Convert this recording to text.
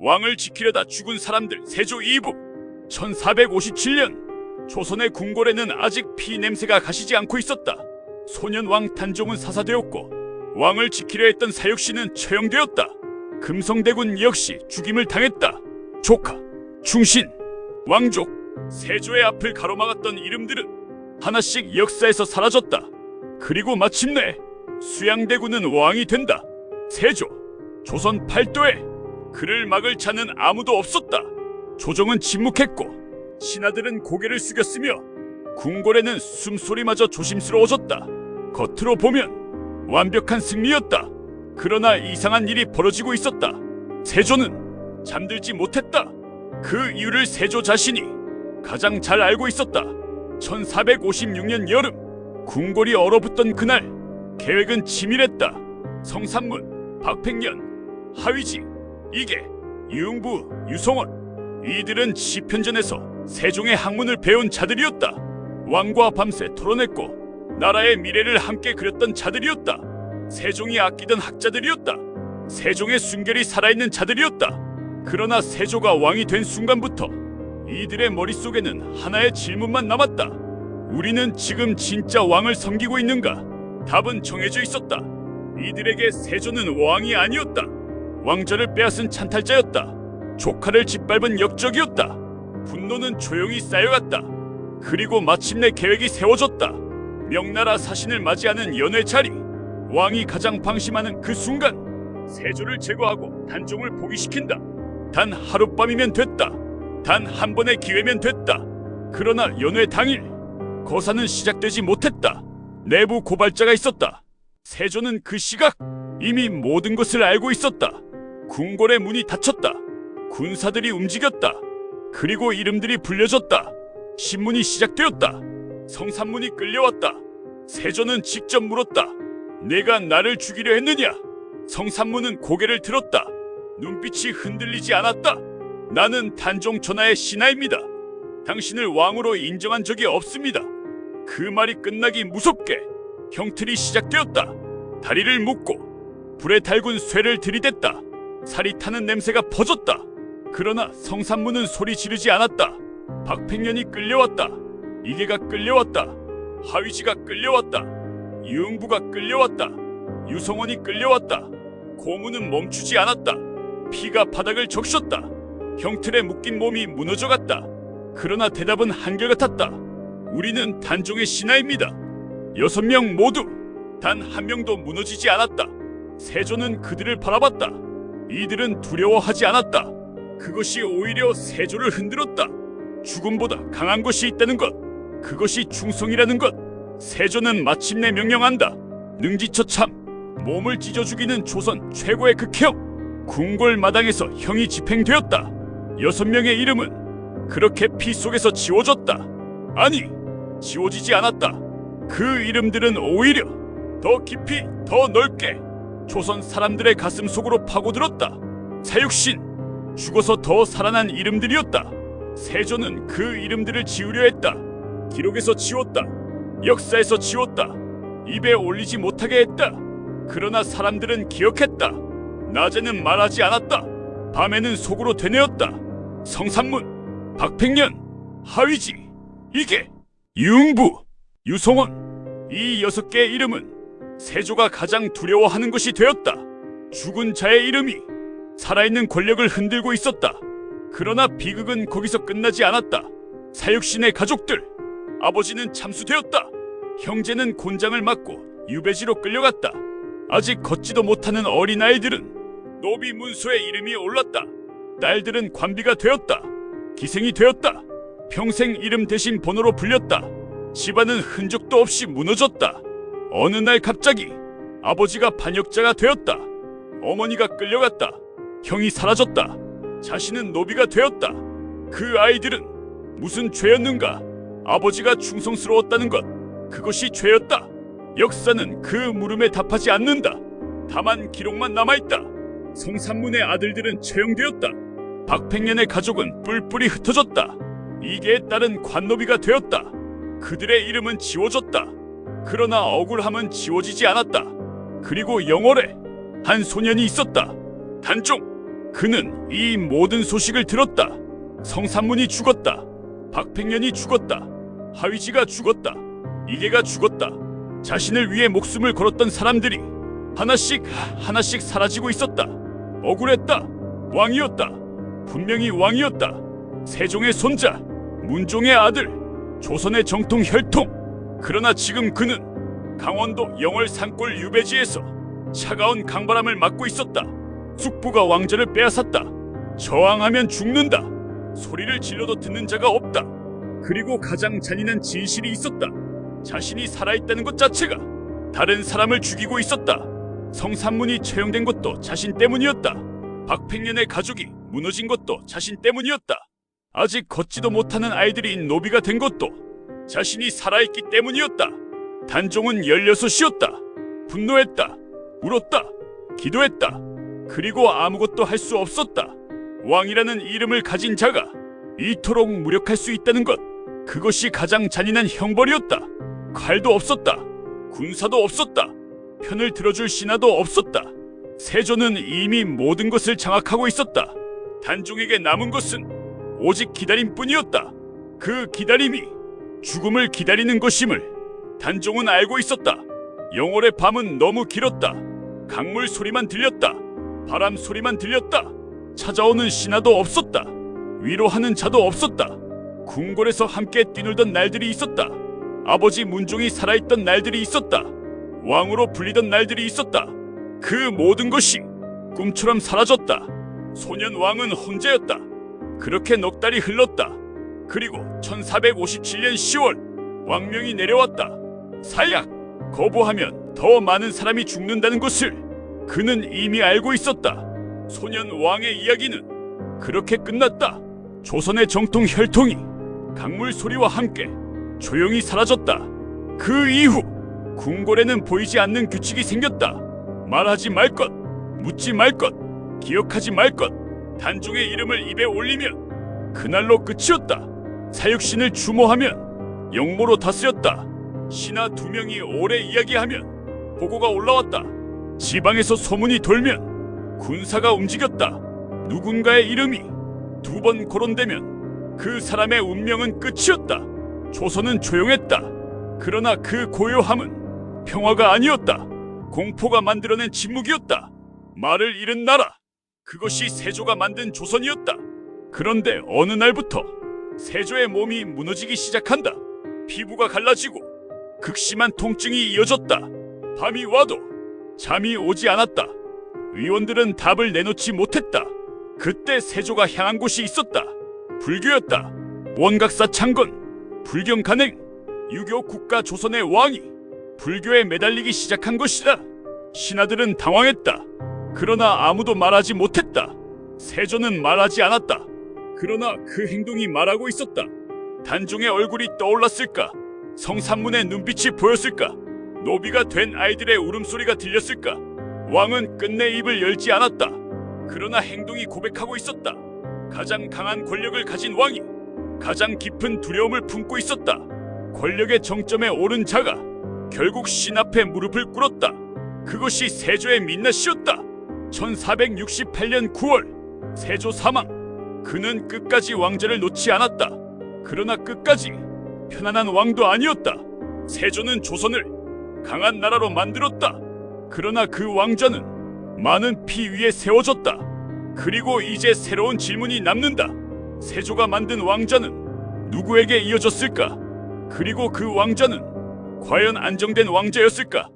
왕을 지키려다 죽은 사람들 세조 2부. 1457년 조선의 궁궐에는 아직 피 냄새가 가시지 않고 있었다. 소년 왕 단종은 사사되었고 왕을 지키려 했던 사육신은 처형되었다. 금성대군 역시 죽임을 당했다. 조카, 충신, 왕족, 세조의 앞을 가로막았던 이름들은 하나씩 역사에서 사라졌다. 그리고 마침내 수양대군은 왕이 된다. 세조, 조선 팔도에 그를 막을 자는 아무도 없었다. 조정은 침묵했고 신하들은 고개를 숙였으며 궁궐에는 숨소리마저 조심스러워졌다. 겉으로 보면 완벽한 승리였다. 그러나 이상한 일이 벌어지고 있었다. 세조는 잠들지 못했다. 그 이유를 세조 자신이 가장 잘 알고 있었다. 1456년 여름 궁궐이 얼어붙던 그날 계획은 치밀했다. 성산문, 박팽년, 하위지, 이계, 유흥부, 유송원, 이들은 시편전에서 세종의 학문을 배운 자들이었다. 왕과 밤새 토론했고 나라의 미래를 함께 그렸던 자들이었다. 세종이 아끼던 학자들이었다. 세종의 순결이 살아있는 자들이었다. 그러나 세조가 왕이 된 순간부터 이들의 머릿속에는 하나의 질문만 남았다. 우리는 지금 진짜 왕을 섬기고 있는가? 답은 정해져 있었다. 이들에게 세조는 왕이 아니었다. 왕좌를 빼앗은 찬탈자였다. 조카를 짓밟은 역적이었다. 분노는 조용히 쌓여갔다. 그리고 마침내 계획이 세워졌다. 명나라 사신을 맞이하는 연회 자리. 왕이 가장 방심하는 그 순간 세조를 제거하고 단종을 포기시킨다. 단 하룻밤이면 됐다. 단 한 번의 기회면 됐다. 그러나 연회 당일 거사는 시작되지 못했다. 내부 고발자가 있었다. 세조는 그 시각 이미 모든 것을 알고 있었다. 궁궐의 문이 닫혔다. 군사들이 움직였다. 그리고 이름들이 불려졌다. 신문이 시작되었다. 성산문이 끌려왔다. 세조는 직접 물었다. 내가 나를 죽이려 했느냐? 성산문은 고개를 들었다. 눈빛이 흔들리지 않았다. 나는 단종 전하의 신하입니다. 당신을 왕으로 인정한 적이 없습니다. 그 말이 끝나기 무섭게 형틀이 시작되었다. 다리를 묶고 불에 달군 쇠를 들이댔다. 살이 타는 냄새가 퍼졌다. 그러나 성산문은 소리 지르지 않았다. 박팽년이 끌려왔다. 이계가 끌려왔다. 하위지가 끌려왔다. 유흥부가 끌려왔다. 유성원이 끌려왔다. 고문은 멈추지 않았다. 피가 바닥을 적셨다. 형틀에 묶인 몸이 무너져갔다. 그러나 대답은 한결같았다. 우리는 단종의 신하입니다. 6명 모두 단 한 명도 무너지지 않았다. 세조는 그들을 바라봤다. 이들은 두려워하지 않았다. 그것이 오히려 세조를 흔들었다. 죽음보다 강한 것이 있다는 것, 그것이 충성이라는 것. 세조는 마침내 명령한다. 능지처참 몸을 찢어 죽이는 조선 최고의 극형. 궁궐 마당에서 형이 집행되었다. 6명의 이름은 그렇게 피 속에서 지워졌다. 아니, 지워지지 않았다. 그 이름들은 오히려 더 깊이, 더 넓게 조선 사람들의 가슴 속으로 파고들었다. 사육신, 죽어서 더 살아난 이름들이었다. 세조는 그 이름들을 지우려 했다. 기록에서 지웠다. 역사에서 지웠다. 입에 올리지 못하게 했다. 그러나 사람들은 기억했다. 낮에는 말하지 않았다. 밤에는 속으로 되뇌었다. 성산문, 박팽년, 하위지, 이계, 유흥부, 유송원, 이 6개의 이름은 세조가 가장 두려워하는 것이 되었다. 죽은 자의 이름이 살아있는 권력을 흔들고 있었다. 그러나 비극은 거기서 끝나지 않았다. 사육신의 가족들, 아버지는 참수되었다. 형제는 곤장을 맞고 유배지로 끌려갔다. 아직 걷지도 못하는 어린아이들은 노비 문서에 이름이 올랐다. 딸들은 관비가 되었다. 기생이 되었다. 평생 이름 대신 번호로 불렸다. 집안은 흔적도 없이 무너졌다. 어느 날 갑자기 아버지가 반역자가 되었다. 어머니가 끌려갔다. 형이 사라졌다. 자신은 노비가 되었다. 그 아이들은 무슨 죄였는가? 아버지가 충성스러웠다는 것, 그것이 죄였다. 역사는 그 물음에 답하지 않는다. 다만 기록만 남아있다. 성산문의 아들들은 처형되었다. 박팽년의 가족은 뿔뿔이 흩어졌다. 이계의 딸은 관노비가 되었다. 그들의 이름은 지워졌다. 그러나 억울함은 지워지지 않았다. 그리고 영월에 한 소년이 있었다. 단종, 그는 이 모든 소식을 들었다. 성산문이 죽었다. 박팽년이 죽었다. 하위지가 죽었다. 이계가 죽었다. 자신을 위해 목숨을 걸었던 사람들이 하나씩 하나씩 사라지고 있었다. 억울했다. 왕이었다. 분명히 왕이었다. 세종의 손자, 문종의 아들, 조선의 정통 혈통. 그러나 지금 그는 강원도 영월 산골 유배지에서 차가운 강바람을 맞고 있었다. 숙부가 왕자를 빼앗았다. 저항하면 죽는다. 소리를 질러도 듣는 자가 없다. 그리고 가장 잔인한 진실이 있었다. 자신이 살아있다는 것 자체가 다른 사람을 죽이고 있었다. 성산문이 처형된 것도 자신 때문이었다. 박팽년의 가족이 무너진 것도 자신 때문이었다. 아직 걷지도 못하는 아이들이 노비가 된 것도 자신이 살아있기 때문이었다. 단종은 16이었다. 분노했다. 울었다. 기도했다. 그리고 아무것도 할 수 없었다. 왕이라는 이름을 가진 자가 이토록 무력할 수 있다는 것, 그것이 가장 잔인한 형벌이었다. 칼도 없었다. 군사도 없었다. 편을 들어줄 신하도 없었다. 세조는 이미 모든 것을 장악하고 있었다. 단종에게 남은 것은 오직 기다림뿐이었다. 그 기다림이 죽음을 기다리는 것임을 단종은 알고 있었다. 영월의 밤은 너무 길었다. 강물 소리만 들렸다. 바람 소리만 들렸다. 찾아오는 신하도 없었다. 위로하는 자도 없었다. 궁궐에서 함께 뛰놀던 날들이 있었다. 아버지 문종이 살아있던 날들이 있었다. 왕으로 불리던 날들이 있었다. 그 모든 것이 꿈처럼 사라졌다. 소년 왕은 혼자였다. 그렇게 넉 달이 흘렀다. 그리고 1457년 10월 왕명이 내려왔다. 사약, 거부하면 더 많은 사람이 죽는다는 것을 그는 이미 알고 있었다. 소년 왕의 이야기는 그렇게 끝났다. 조선의 정통 혈통이 강물 소리와 함께 조용히 사라졌다. 그 이후 궁궐에는 보이지 않는 규칙이 생겼다. 말하지 말 것, 묻지 말 것, 기억하지 말 것. 단종의 이름을 입에 올리면 그날로 끝이었다. 사육신을 추모하면 영모로 다스렸다. 신하 2명이 오래 이야기하면 보고가 올라왔다. 지방에서 소문이 돌면 군사가 움직였다. 누군가의 이름이 2번 거론되면 그 사람의 운명은 끝이었다. 조선은 조용했다. 그러나 그 고요함은 평화가 아니었다. 공포가 만들어낸 침묵이었다. 말을 잃은 나라, 그것이 세조가 만든 조선이었다. 그런데 어느 날부터 세조의 몸이 무너지기 시작한다. 피부가 갈라지고 극심한 통증이 이어졌다. 밤이 와도 잠이 오지 않았다. 의원들은 답을 내놓지 못했다. 그때 세조가 향한 곳이 있었다. 불교였다. 원각사 창건, 불경 간행, 유교 국가 조선의 왕이 불교에 매달리기 시작한 것이다. 신하들은 당황했다. 그러나 아무도 말하지 못했다. 세조는 말하지 않았다. 그러나 그 행동이 말하고 있었다. 단종의 얼굴이 떠올랐을까? 성산문의 눈빛이 보였을까? 노비가 된 아이들의 울음소리가 들렸을까? 왕은 끝내 입을 열지 않았다. 그러나 행동이 고백하고 있었다. 가장 강한 권력을 가진 왕이 가장 깊은 두려움을 품고 있었다. 권력의 정점에 오른 자가 결국 신 앞에 무릎을 꿇었다. 그것이 세조의 민낯이었다. 1468년 9월 세조 사망. 그는 끝까지 왕자를 놓지 않았다. 그러나 끝까지 편안한 왕도 아니었다. 세조는 조선을 강한 나라로 만들었다. 그러나 그 왕좌는 많은 피 위에 세워졌다. 그리고 이제 새로운 질문이 남는다. 세조가 만든 왕좌는 누구에게 이어졌을까? 그리고 그 왕좌는 과연 안정된 왕자였을까?